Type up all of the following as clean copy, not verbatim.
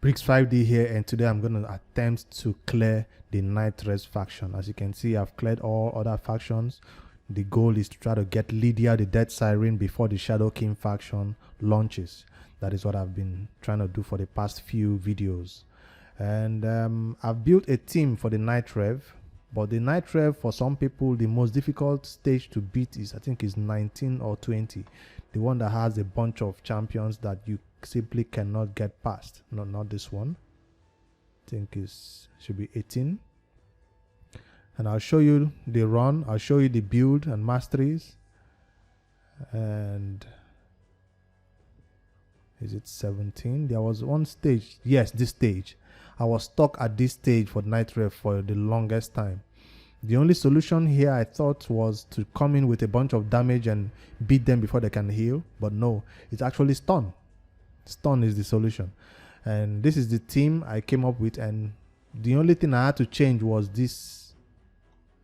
Bricks 5D here, and today I'm going to attempt to clear the Knight Revenant faction. As you can see, I've cleared all other factions. The goal is to try to get Lydia the Dead Siren before the Shadow King faction launches. That is what I've been trying to do for the past few videos. And I've built a team for the Knight Rev, but the Knight Rev, for some people, the most difficult stage to beat is, I think, is 19 or 20. The one that has a bunch of champions that you simply cannot get past. No, not this one. I think it should be 18. And I'll show you the run. I'll show you the build and masteries. And is it 17? There was one stage. Yes, this stage. I was stuck at this stage for Knight Rev for the longest time. The only solution here, I thought, was to come in with a bunch of damage and beat them before they can heal. But no, it's actually stun. Stun is the solution. And this is the team I came up with. And the only thing I had to change was this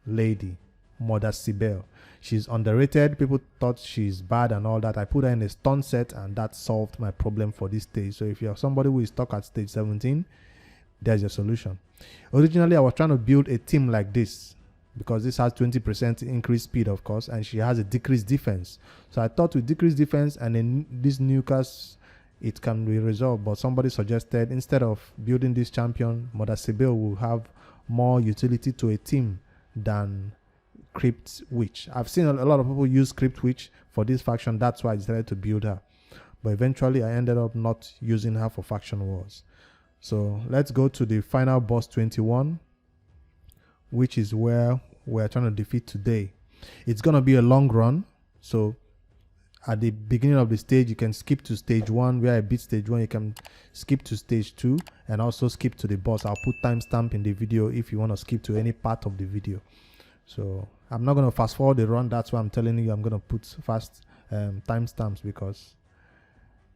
lady, Mother Cybele. She's underrated. People thought she's bad and all that. I put her in a stun set, and that solved my problem for this stage. So if you're somebody who is stuck at stage 17, there's your solution. Originally, I was trying to build a team like this, because this has 20% increased speed, of course, and she has a decreased defense. So I thought with decreased defense and in this new cast, it can be resolved. But somebody suggested, instead of building this champion, Mother Cybele will have more utility to a team than Crypt Witch. I've seen a lot of people use Crypt Witch for this faction. That's why I decided to build her. But eventually, I ended up not using her for faction wars. So let's go to the final boss 21, which is where we're trying to defeat today. It's going to be a long run. So at the beginning of the stage, you can skip to stage 1. Where I beat stage 1, you can skip to stage 2 and also skip to the boss. I'll put timestamp in the video if you want to skip to any part of the video. So I'm not going to fast forward the run. That's why I'm telling you I'm going to put fast timestamps, because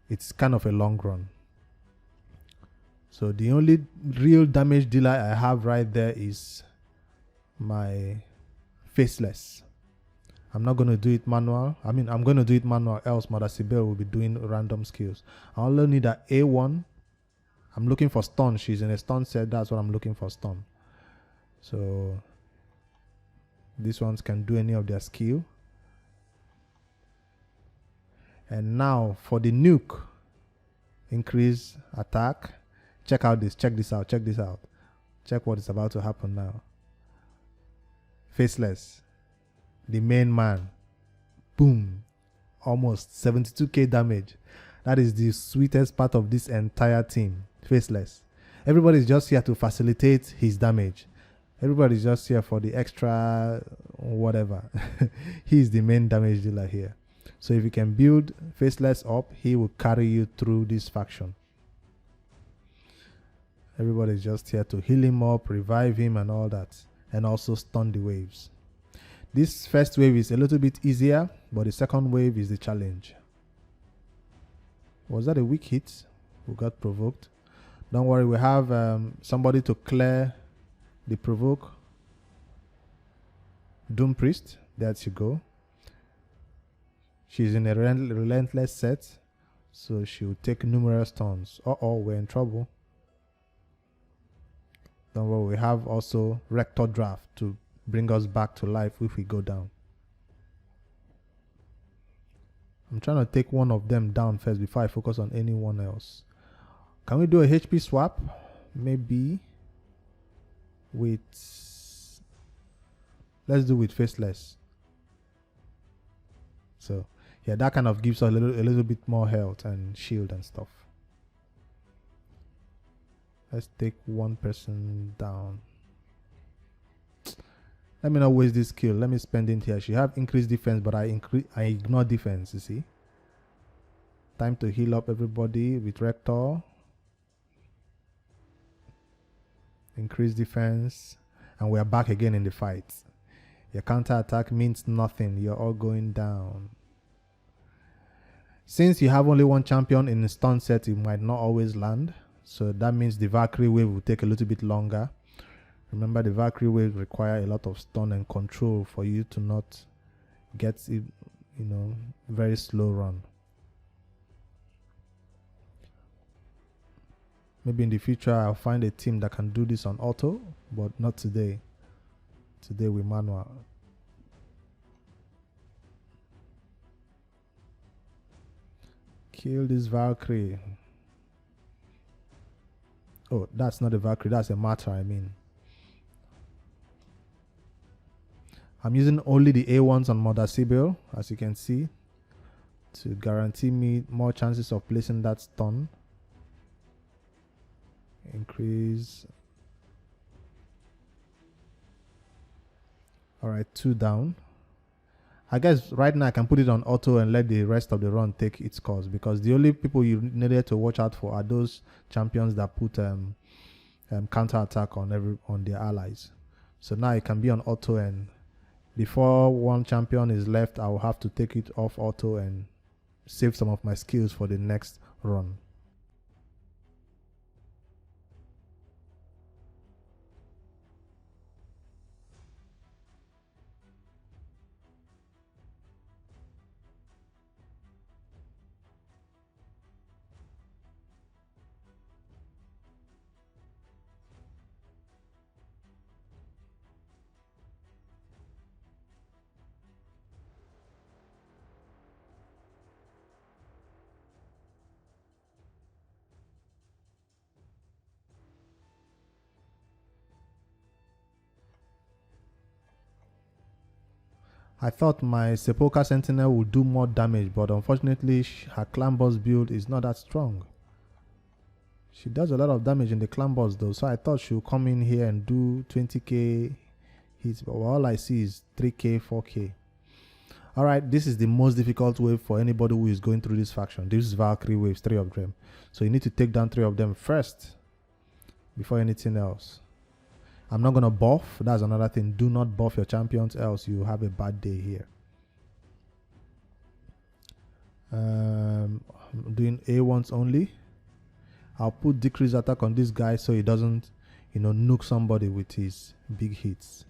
it's kind of a long run. So the only real damage dealer I have right there is my Faceless. I'm not going to do it manual. I'm going to do it manual, else Mother Cybele will be doing random skills. I only need an A1. I'm looking for stun. She's in a stun set. That's what I'm looking for, stun. So these ones can do any of their skill. And now for the nuke, increase attack. Check out this. Check this out. Check this out. Check what is about to happen now. Faceless, the main man. Boom. Almost 72k damage. That is the sweetest part of this entire team. Faceless. Everybody's just here to facilitate his damage. Everybody's just here for the extra whatever. He's the main damage dealer here. So if you can build Faceless up, he will carry you through this faction. Everybody's just here to heal him up, revive him and all that. And also stun the waves. This first wave is a little bit easier, but the second wave is the challenge. Was that a weak hit? Who got provoked? Don't worry, we have somebody to clear the provoke. Doom Priest, there you go. She's in a relentless set, so she will take numerous turns. Uh-oh, we're in trouble. Don't worry, we have also Rector Draft to bring us back to life if we go down. I'm trying to take one of them down first before I focus on anyone else. Can we do a HP swap? Maybe with... Let's do with Faceless. So, yeah, that kind of gives us a little bit more health and shield and stuff. Let's take one person down. Let me not waste this skill. Let me spend it here. She have increased defense, but I ignore defense, you see. Time to heal up everybody with Rector. Increase defense. And we are back again in the fight. Your counter attack means nothing. You're all going down. Since you have only one champion in the stun set, it might not always land. So that means the Valkyrie wave will take a little bit longer. Remember, the Valkyrie wave require a lot of stun and control for you to not get it, very slow run. Maybe in the future I'll find a team that can do this on auto, but not today. Today we manual. Kill this Valkyrie. Oh, that's not a Valkyrie, that's a Martyr, I mean. I'm using only the A1s on Mother Cybele, as you can see, to guarantee me more chances of placing that stun. Increase. Alright, 2 down. I guess right now I can put it on auto and let the rest of the run take its course, because the only people you needed to watch out for are those champions that put counter attack on their allies. So now it can be on auto, and before one champion is left, I will have to take it off auto and save some of my skills for the next run. I thought my Sepulchre Sentinel would do more damage, but unfortunately her clan boss build is not that strong. She does a lot of damage in the clan boss though, so I thought she would come in here and do 20k hits, but all I see is 3k, 4k. Alright, this is the most difficult wave for anybody who is going through this faction. This is Valkyrie waves, 3 of them. So you need to take down 3 of them first before anything else. I'm not going to buff. That's another thing. Do not buff your champions, else you have a bad day here. I'm doing A1s only. I'll put decrease attack on this guy so he doesn't, nuke somebody with his big hits.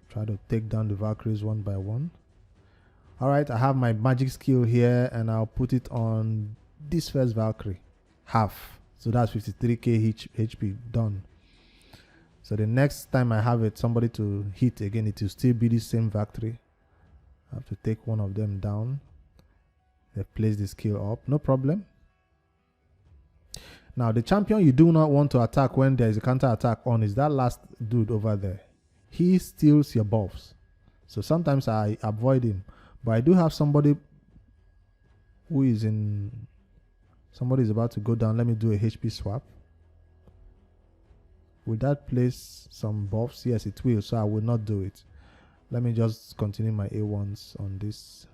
Try to take down the Valkyries one by one. Alright, I have my magic skill here, and I'll put it on this first Valkyrie. Half. So that's 53k HP done. So the next time I have somebody to hit again, it will still be the same Valkyrie. I have to take one of them down. They've placed the skill up. No problem. Now, the champion you do not want to attack when there is a counter attack on is that last dude over there. He steals your buffs. So sometimes I avoid him. But I do have somebody who is in... Somebody is about to go down. Let me do a HP swap. Will that place some buffs? Yes, it will. So I will not do it. Let me just continue my A1s on this.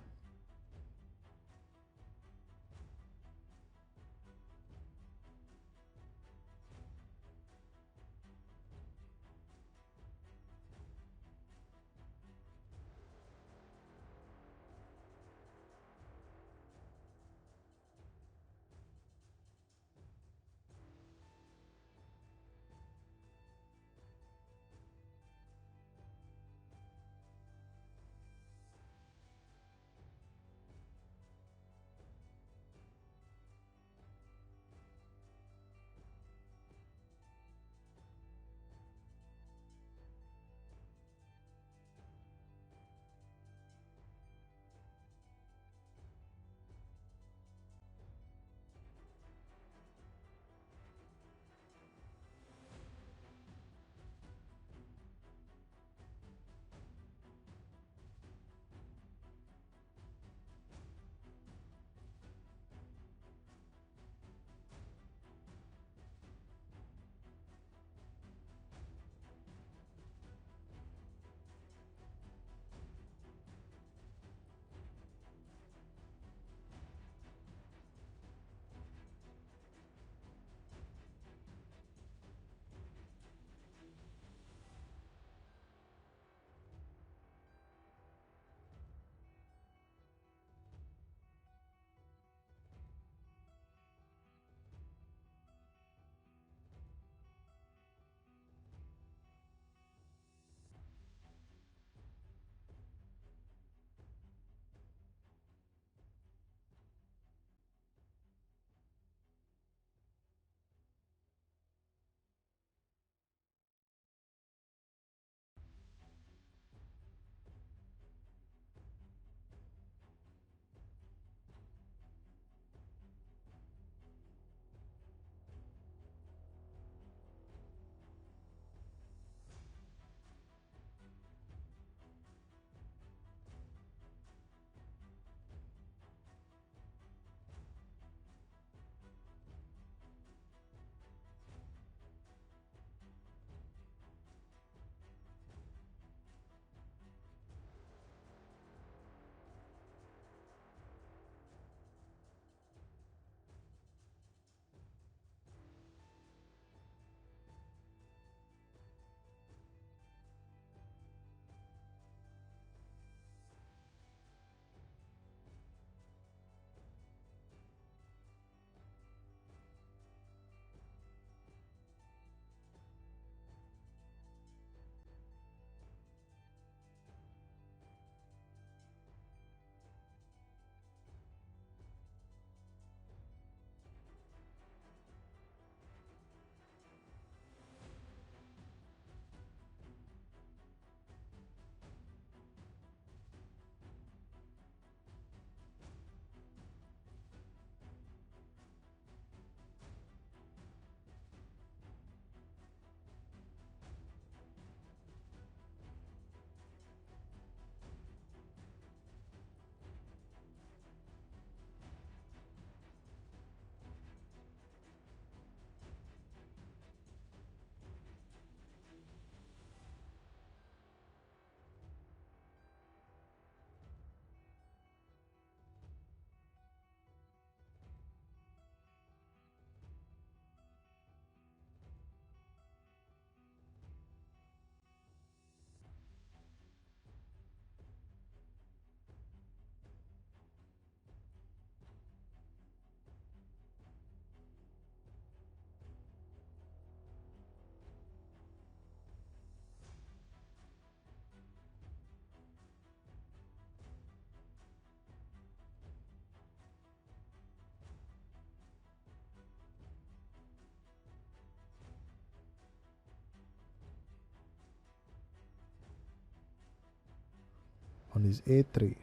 on his A3.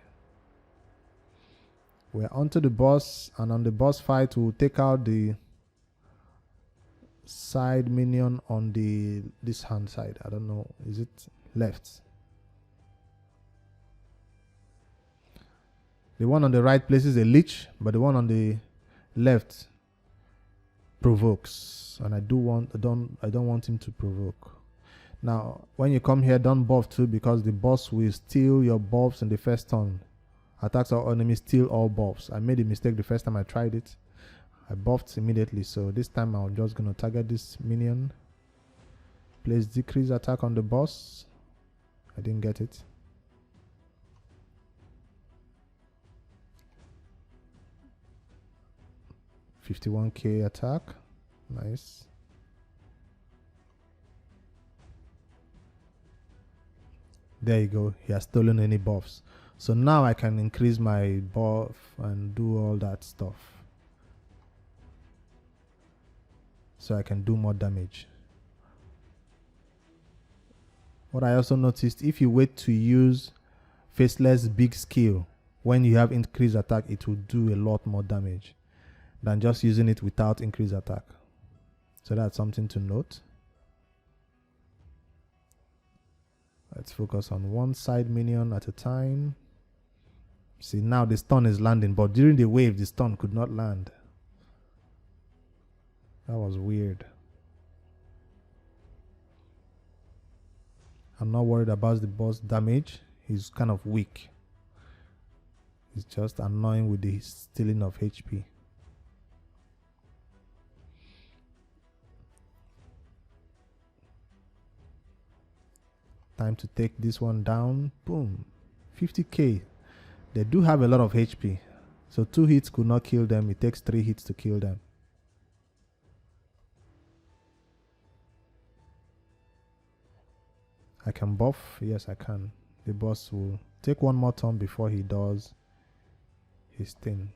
We're onto the boss, and on the boss fight we'll take out the side minion on this hand side. I don't know, is it left? The one on the right places a leech, but the one on the left provokes, and I don't want him to provoke. Now when you come here, don't buff too, because the boss will steal your buffs in the first turn. Attacks all enemies, steal all buffs. I made a mistake the first time I tried it. I buffed immediately, so this time I'm just gonna target this minion. Place decrease attack on the boss. I didn't get it. $51k attack. Nice. There you go. He has stolen any buffs. So now I can increase my buff and do all that stuff. So I can do more damage. What I also noticed, if you wait to use Faceless big skill, when you have increased attack, it will do a lot more damage than just using it without increased attack. So that's something to note. Let's focus on one side minion at a time. See, now the stun is landing, but during the wave, the stun could not land. That was weird. I'm not worried about the boss damage. He's kind of weak. He's just annoying with the stealing of HP. Time to take this one down. Boom. 50k. They do have a lot of HP. So 2 hits could not kill them. It takes 3 hits to kill them. I can buff. Yes, I can. The boss will take one more turn before he does his thing.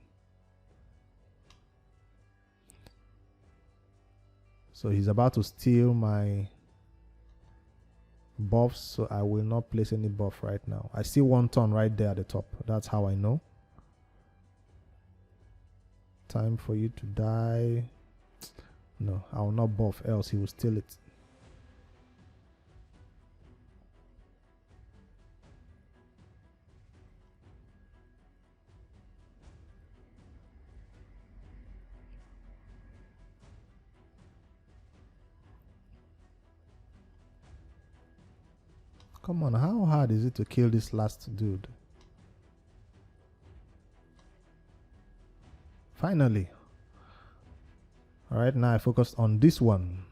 So he's about to steal my buffs, so I will not place any buff right now. I see one turn right there at the top. That's how I know. Time for you to die. No, I will not buff, else he will steal it. Come on, how hard is it to kill this last dude? Finally. Alright, now I focused on this one.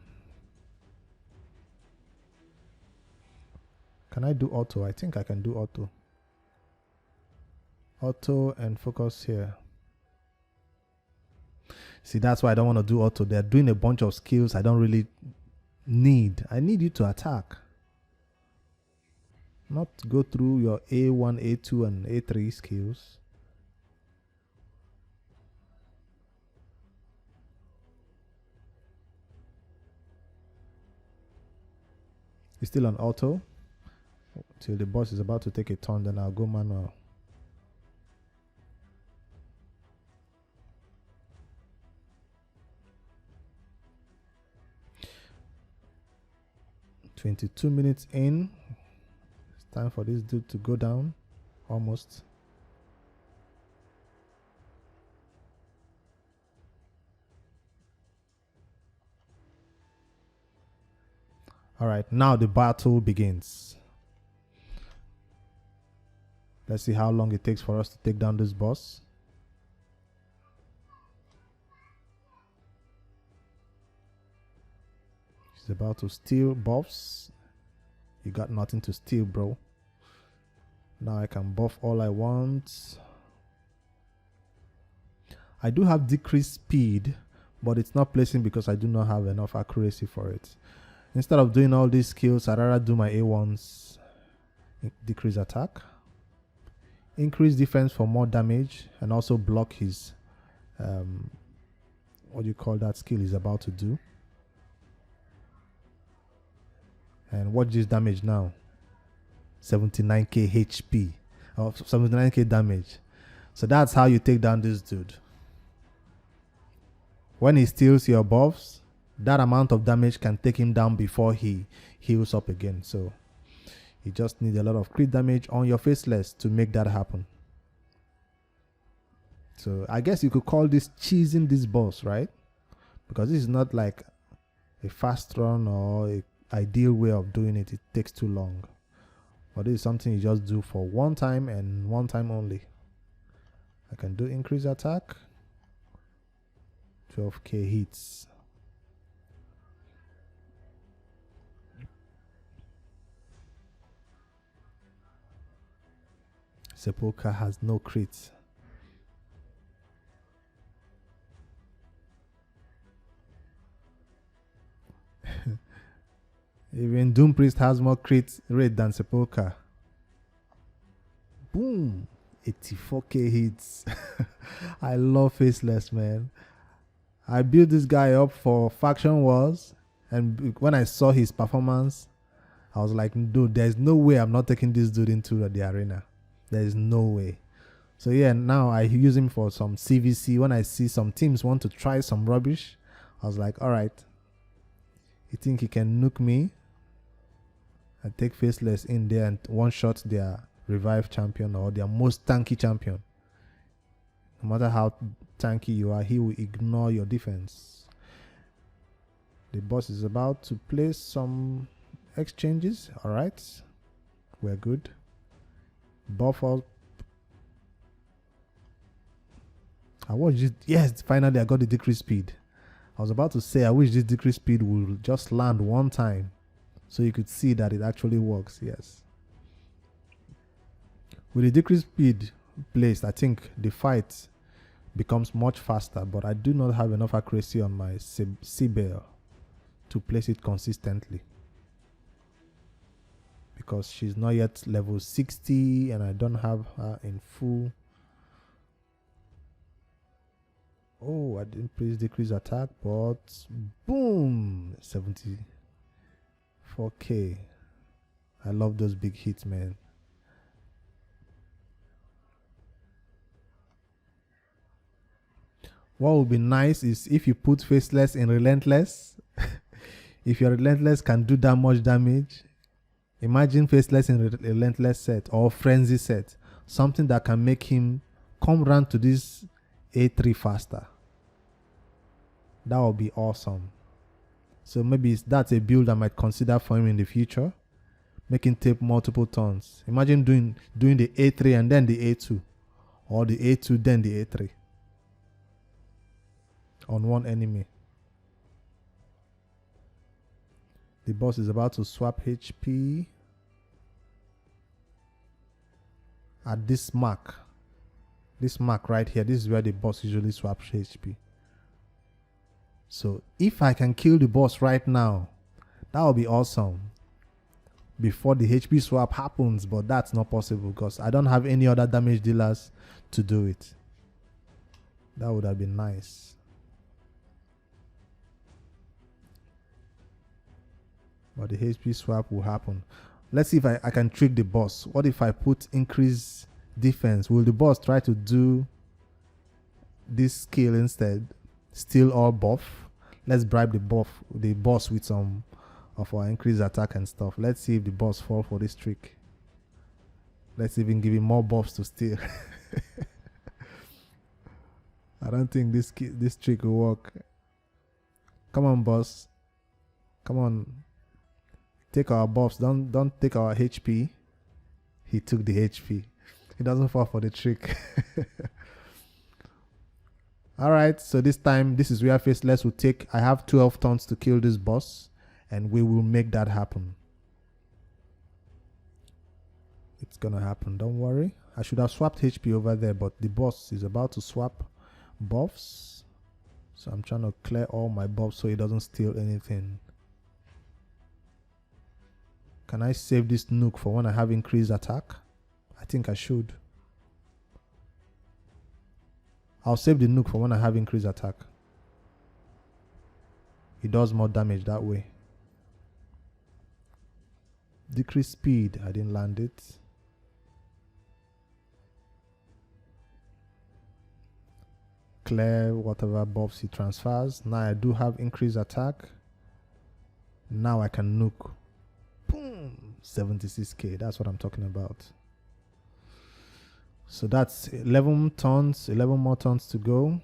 Can I do auto? I think I can do auto. Auto and focus here. See, that's why I don't want to do auto. They're doing a bunch of skills I don't really need. I need you to attack. Not go through your A1, A2, and A3 skills. It's still on auto. Till the boss is about to take a turn, then I'll go manual. "22 minutes in. It's time for this dude to go down. Almost. Alright, now the battle begins. Let's see how long it takes for us to take down this boss. He's about to steal buffs. You got nothing to steal, bro. Now I can buff all I want. I do have decreased speed, but it's not placing because I do not have enough accuracy for it. Instead of doing all these skills, I'd rather do my A1s. Decrease attack. Increase defense for more damage, and also block his what do you call that skill he's about to do. And watch this damage now. 79k HP. Or 79k damage. So that's how you take down this dude. When he steals your buffs, that amount of damage can take him down before he heals up again. So you just need a lot of crit damage on your Faceless to make that happen. So I guess you could call this cheesing this boss, right? Because this is not like a fast run or an ideal way of doing it. It takes too long. But this is something you just do for one time and one time only. I can do increase attack. 12k hits. Sepulchre has no crits. Even Doom Priest has more crit rate than Sepulchre. Boom! 84k hits. I love Faceless, man. I built this guy up for Faction Wars, and when I saw his performance, I was like, dude, there's no way I'm not taking this dude into the arena. There is no way. So yeah, now I use him for some CVC. When I see some teams want to try some rubbish, I was like, all right, you think you can nuke me? I take Faceless in there and one-shot their revive champion or their most tanky champion. No matter how tanky you are, he will ignore your defense. The boss is about to place some exchanges. All right, we're good. Buff up. I was just, yes, finally I got the decrease speed. I was about to say I wish this decrease speed would just land one time so you could see that it actually works. Yes. With the decrease speed placed, I think the fight becomes much faster, but I do not have enough accuracy on my Cybele to place it consistently because she's not yet level 60 and I don't have her in full. Oh, I didn't place decrease attack, but boom, 74k. I love those big hits, man. What would be nice is if you put Faceless in Relentless. If your Relentless can do that much damage, imagine Faceless in Relentless set or Frenzy set. Something that can make him come round to this A3 faster. That would be awesome. So maybe that's a build I might consider for him in the future. Make him take multiple turns. Imagine doing the A3 and then the A2. Or the A2 then the A3. On one enemy. The boss is about to swap HP. At this mark. This mark right here. This is where the boss usually swaps HP. So if I can kill the boss right now, that would be awesome. Before the HP swap happens, but that's not possible because I don't have any other damage dealers to do it. That would have been nice. But the HP swap will happen. Let's see if I can trick the boss. What if I put increase defense? Will the boss try to do this skill instead? Steal all buff. Let's bribe the boss with some of our increased attack and stuff. Let's see if the boss fall for this trick. Let's even give him more buffs to steal. I don't think this trick will work. Come on, boss. Come on. Take our buffs. Don't take our HP. He took the HP. He doesn't fall for the trick. Alright, so this time, this is where Faceless will take. I have 12 turns to kill this boss, and we will make that happen. It's gonna happen, don't worry. I should have swapped HP over there, but the boss is about to swap buffs. So I'm trying to clear all my buffs so he doesn't steal anything. Can I save this nuke for when I have increased attack? I think I should. I'll save the nuke for when I have increased attack. It does more damage that way. Decrease speed. I didn't land it. clear whatever buffs he transfers. Now I do have increased attack. Now I can nuke. Boom! 76k. That's what I'm talking about. So that's 11 turns, 11 more turns to go.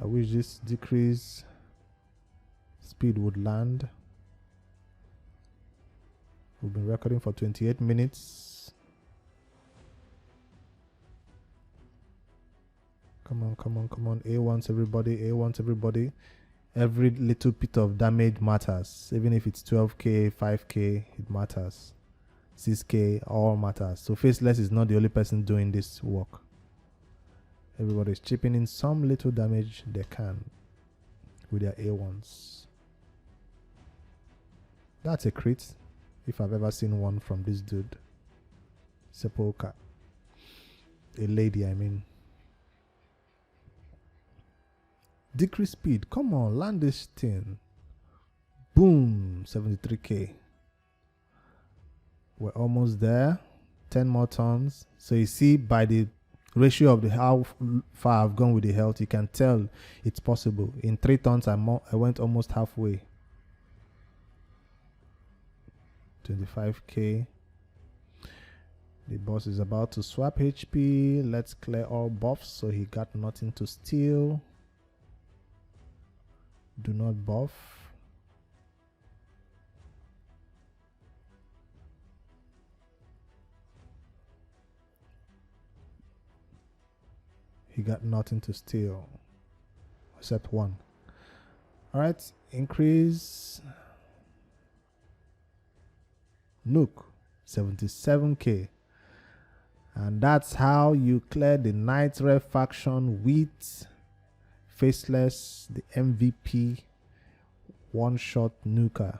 I wish this decrease speed would land. We've been recording for 28 minutes. Come on, come on, come on. A wants everybody, A wants everybody. Every little bit of damage matters. Even if it's 12k, 5k, it matters. 6k, all matters. So Faceless is not the only person doing this work. Everybody's chipping in some little damage they can with their A1s. That's a crit, if I've ever seen one from this dude. Sepulchre. A lady, I mean. Decrease speed. Come on, land this thing. Boom. 73k. We're almost there. 10 more turns. So you see, by the ratio of how far I've gone with the health, you can tell it's possible. In 3 turns, I went almost halfway. 25k. The boss is about to swap HP. Let's clear all buffs so he got nothing to steal. Do not buff. He got nothing to steal except 1. All right, increase. Nuke, 77k. And that's how you clear the Knight Rev faction with Faceless, the MVP, one-shot nuker.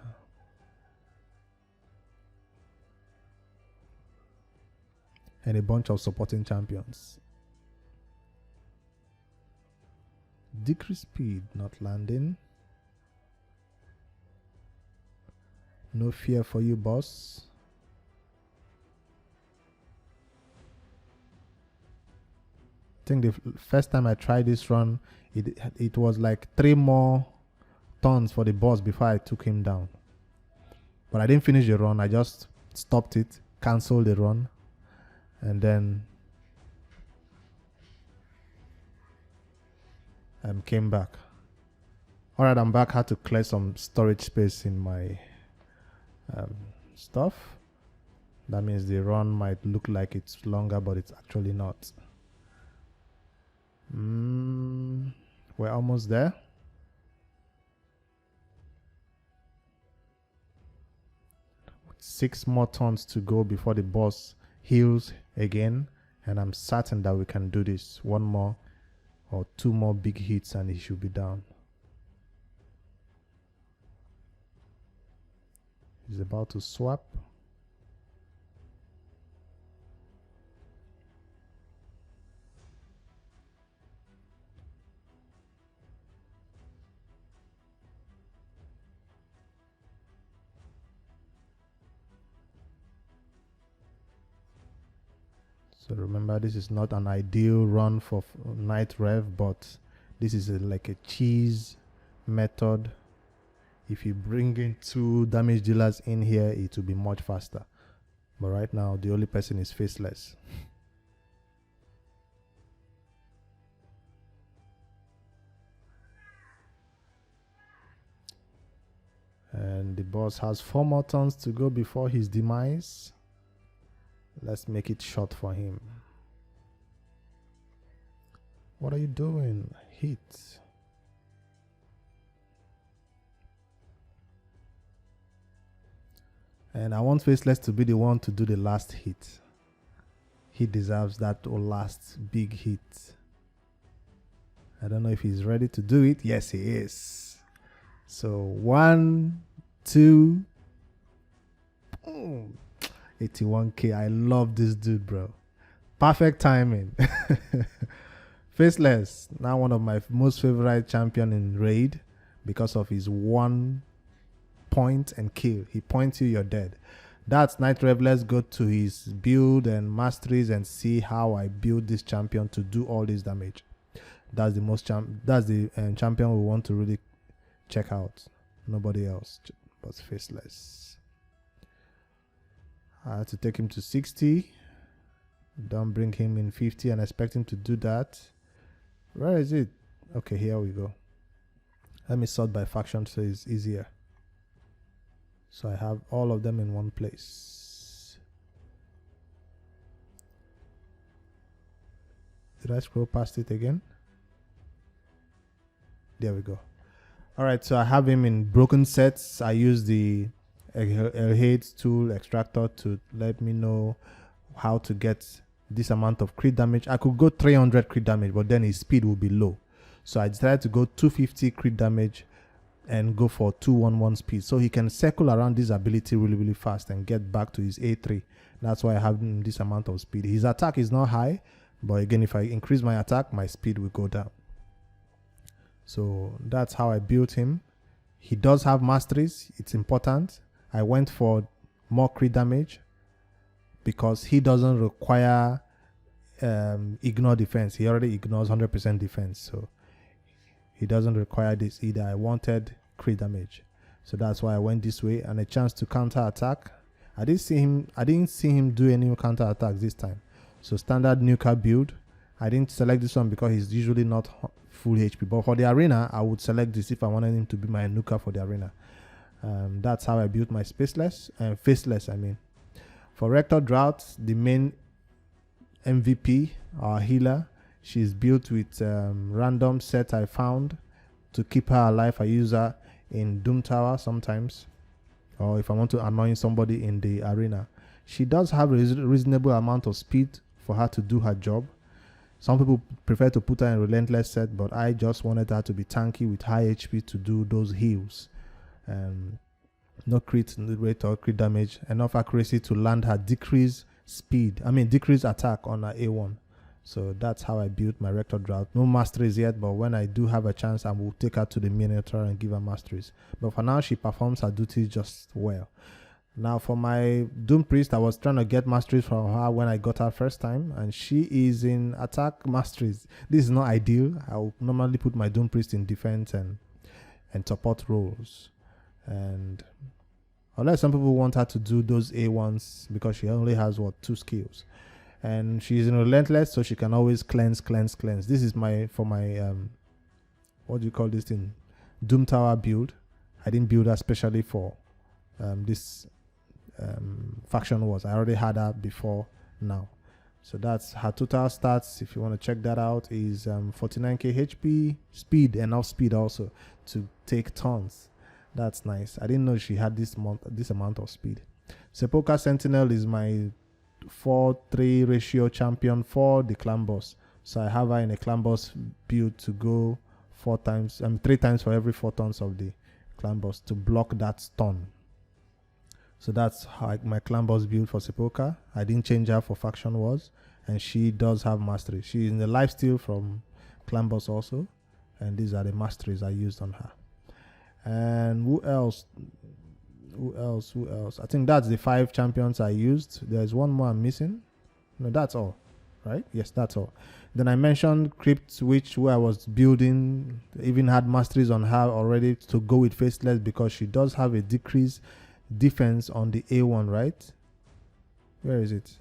And a bunch of supporting champions. Decrease speed, not landing. No fear for you, boss. I think the first time I tried this run, it was like 3 more turns for the boss before I took him down. But I didn't finish the run. I just stopped it, canceled the run, and then came back. All right, I'm back. Had to clear some storage space in my stuff. That means the run might look like it's longer, but it's actually not. We're almost there. With 6 more turns to go before the boss heals again, and I'm certain that we can do this. 1 more or 2 more big hits and he should be down. He's about to swap. So remember, this is not an ideal run for Knight Rev, but this is like a cheese method. If you bring in 2 damage dealers in here, it will be much faster. But right now, the only person is Faceless. And the boss has 4 more turns to go before his demise. Let's make it short for him. What are you doing? Hit. And I want Faceless to be the one to do the last hit. He deserves that last big hit. I don't know if he's ready to do it. Yes, he is. So 1, 2, boom. 81k. I love this dude, bro. Perfect timing. Faceless, now one of my most favorite champion in raid because of his 1 point and kill. He points you, you're dead. That's Knight Rev. Let's go to his build and masteries and see how I build this champion to do all this damage. That's the that's the champion we want to really check out. Nobody else but Faceless. I had to take him to 60. Don't bring him in 50 and expect him to do that. Where is it? Okay, here we go. Let me sort by faction so it's easier. So I have all of them in one place. Did I scroll past it again? There we go. All right, so I have him in broken sets. I use the Hate tool extractor to let me know how to get this amount of crit damage. I could go 300 crit damage, but then his speed will be low. So I decided to go 250 crit damage and go for 211 speed. So he can circle around this ability really fast and get back to his A3. That's why I have this amount of speed. His attack is not high, but again, if I increase my attack, my speed will go down. So that's how I built him. He does have masteries. It's important. I went for more crit damage because he doesn't require ignore defense. He already ignores 100% defense, so he doesn't require this either. I wanted crit damage, so that's why I went this way, and a chance to counter attack. I didn't see him do any counter attacks this time. So standard nuker build. I didn't select this one because he's usually not full HP, but for the arena I would select this if I wanted him to be my nuker for the arena. That's how I built my Faceless. I mean, for Rector Drought, the main MVP, our healer, she's built with random set I found to keep her alive. I use her in Doom Tower sometimes, or if I want to annoy somebody in the arena. She does have a reasonable amount of speed for her to do her job. Some people prefer to put her in Relentless set, but I just wanted her to be tanky with high HP to do those heals. No crit rate or crit damage, enough accuracy to land her decrease attack on her A1. So that's how I built my Rector Drought. No masteries yet, but when I do have a chance, I will take her to the miniature and give her masteries. But for now, she performs her duties just well. Now for my Doom Priest, I was trying to get masteries from her when I got her first time, and she is in attack masteries. This is not ideal. I will normally put my Doom Priest in defense and support roles. And unless some people want her to do those A1s because she only has 2 skills. And she's in Relentless, so she can always cleanse. This is for my what do you call this thing? Doom Tower build. I didn't build her specially for this faction wars. I already had her before now. So that's her total stats. If you want to check that out, is 49k HP, speed, enough speed also to take tons. That's nice. I didn't know she had this amount of speed. Sepulchre Sentinel is my 4-3 ratio champion for the clan boss. So I have her in a clan boss build to go 3 times for every 4 turns of the clan boss to block that stun. So that's how my clan boss build for Sepulchre. I didn't change her for faction wars, and she does have mastery. She's in the lifesteal from clan boss also, and these are the masteries I used on her. And who else? I think that's the 5 champions I used. There's one more I'm missing. No, that's all, right? Yes, that's all. Then I mentioned Crypt Witch, who I was building, even had masteries on her already to go with Faceless because she does have a decreased defense on the A1, right? Where is it?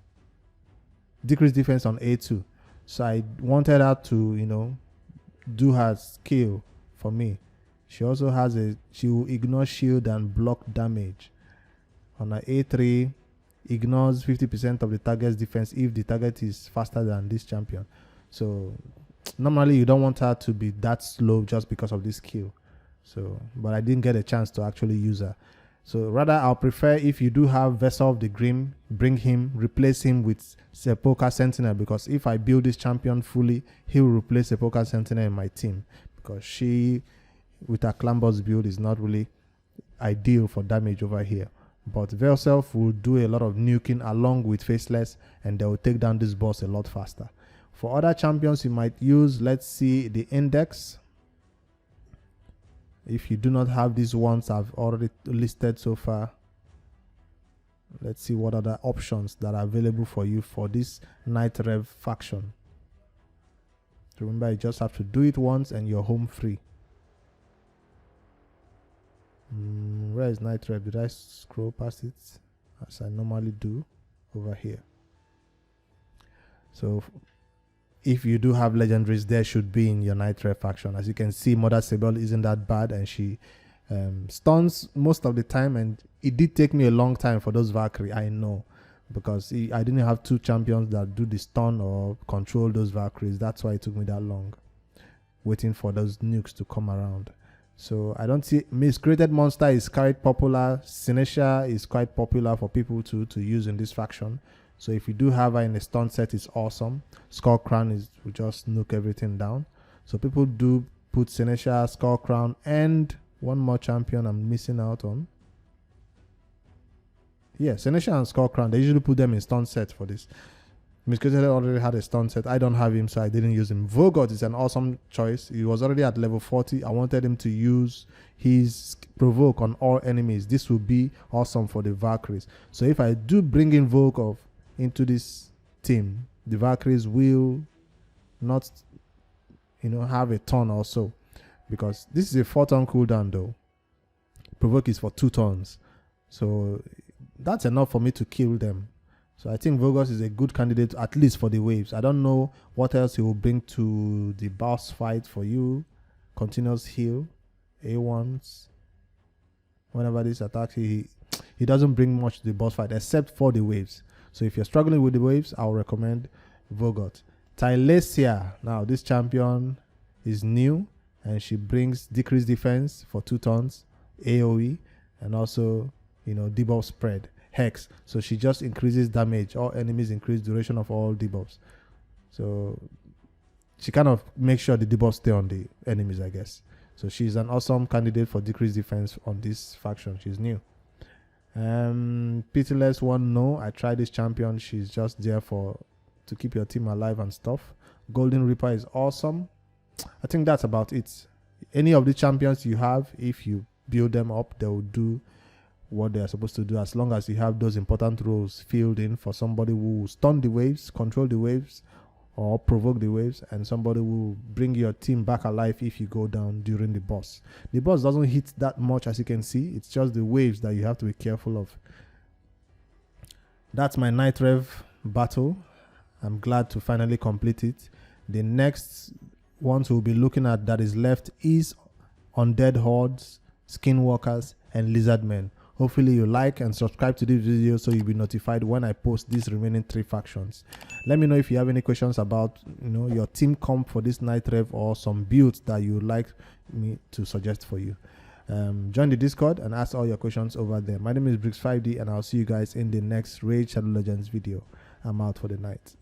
Decreased defense on A2. So I wanted her to, do her skill for me. She also has she will ignore shield and block damage. On her A3, ignores 50% of the target's defense if the target is faster than this champion. So normally you don't want her to be that slow just because of this skill. So, but I didn't get a chance to actually use her. So rather, I'll prefer if you do have Vessel of the Grim, replace him with Sepulchre Sentinel, because if I build this champion fully, he will replace Sepulchre Sentinel in my team, because she, with her clan boss build, is not really ideal for damage over here. But Velself will do a lot of nuking along with Faceless, and they will take down this boss a lot faster. For other champions, you might use, let's see, the Index. If you do not have these ones I've already listed so far, let's see what other options that are available for you for this Knight Rev faction. Remember, you just have to do it once and you're home free. Where is Knight Rev? Did I scroll past it as I normally do? Over here. So if you do have legendaries, there should be in your Knight Rev faction. As you can see, Mother Cybele isn't that bad, and she stuns most of the time, and it did take me a long time for those Valkyrie, I know, because I didn't have 2 champions that do the stun or control those Valkyries. That's why it took me that long, waiting for those nukes to come around. So I don't see. Miscreated Monster is quite popular. Sinesha is quite popular for people to use in this faction. So if you do have her in a stun set, it's awesome. Skull Crown will just nuke everything down. So people do put Sinesha, Skull Crown, and one more champion I'm missing out on. Yeah, Sinesha and Skull Crown. They usually put them in stun set for this. Miscreated already had a stun set. I don't have him, so I didn't use him. Vogot is an awesome choice. He was already at level 40. I wanted him to use his provoke on all enemies. This will be awesome for the Valkyries. So if I do bring in Volkov into this team, the Valkyries will not, have a turn or so, because this is a 4-turn cooldown though. Provoke is for 2 turns, so that's enough for me to kill them. So I think Vogos is a good candidate, at least for the waves. I don't know what else he will bring to the boss fight for you. Continuous heal, A1s. Whenever this attacks, he doesn't bring much to the boss fight except for the waves. So if you're struggling with the waves, I'll recommend Vogot. Tylesia. Now this champion is new, and she brings decreased defense for 2 turns, AoE, and also debuff spread. Hex, so she just increases damage. All enemies increase duration of all debuffs. So she kind of makes sure the debuffs stay on the enemies, I guess. So she's an awesome candidate for decreased defense on this faction. She's new. Pitiless one, no. I tried this champion. She's just there to keep your team alive and stuff. Golden Reaper is awesome. I think that's about it. Any of the champions you have, if you build them up, they will do what they are supposed to do, as long as you have those important roles filled in for somebody who will stun the waves, control the waves, or provoke the waves, and somebody will bring your team back alive if you go down during the boss. The boss doesn't hit that much, as you can see. It's just the waves that you have to be careful of. That's my Knight Rev battle. I'm glad to finally complete it. The next ones we'll be looking at that is left is Undead Hordes, Skinwalkers, and Lizardmen. Hopefully you like and subscribe to this video so you'll be notified when I post these remaining 3 factions. Let me know if you have any questions about your team comp for this Knight Rev, or some builds that you would like me to suggest for you. Join the Discord and ask all your questions over there. My name is Bricks5D, and I'll see you guys in the next Raid Shadow Legends video. I'm out for the night.